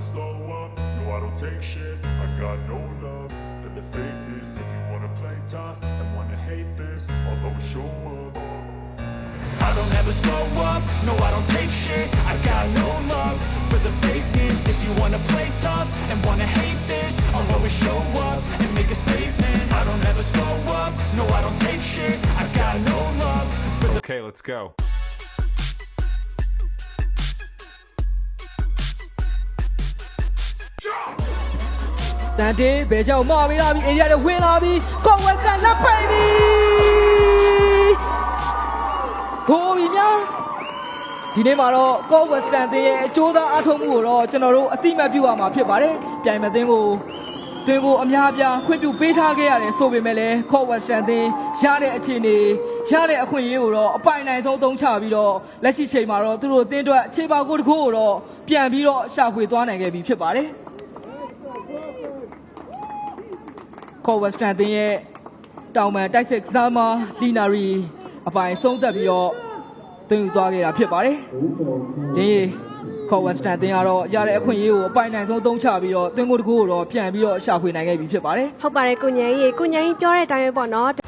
slow up, no I don't take shit. I got no love for the fakeness. If you wanna play tough and wanna hate this, I'll always show up. I don't ever slow up, no I don't take shit. I got no love for the fakeness. If you wanna play tough and wanna hate this, I'll always show up and make a statement. I don't ever slow up, no I don't take shit. I got no love for the... Okay, let's go. တန်တေးဘယ်ကြောင့်မော်ပြီးလာပြီးအိန္ဒိယတွေဝင်လာပြီးကောဝက်ကန်လက်ပိတ်ပြီးကိုဘီများဒီနေ့မှာတော့ကောဝက်စတန်တင်းရဲ့အကျိုးသားအားထုတ်မှုကိုတော့ကျွန်တော်တို့အတိမတ်ပြုရမှာဖြစ်ပါတယ်ပြိုင်မသိန်းကိုတွင်ကိုအများအပြားခွင့်ပြုပေးထားခဲ့ရတယ်ဆိုပေမဲ့လည်းကောဝက်စတန်တင်းရတဲ့အခြေအနေရတဲ့အခွင့်အရေးကိုတော့အပိုင်နိုင်ဆုံးသုံးချပြီးတော့လက်ရှိချိန်မှာတော့သူတို့တင်းအတွက်ခြေပါကိုတစ်ခုကိုတော့ပြန်ပြီးတော့ရှာဖွေသွားနိုင်ခဲ့ပြီဖြစ်ပါတယ်ကောဝက်စတန်တင်းရဲ့တောင်ပန်တိုက်စစ်ကစားမလီနာရီအပိုင်ဆုံးသက်ပြီးတော့သွင်းယူသွားခဲ့တာဖြစ်ပါတယ်။ဒီကောဝက်စတန်တင်းကတော့ရတဲ့အခွင့်အရေးကိုအပိုင်နိုင်ဆုံးသုံးချပြီးတော့သွင်းကိုတစ်ခုကိုတော့ပြန်ပြီးတော့ရှာဖွေနိုင်ခဲ့ပြီဖြစ်ပါတယ်။ဟုတ်ပါတယ်ကိုညံကြီးပြောတဲ့အတိုင်းပဲပေါ့နော်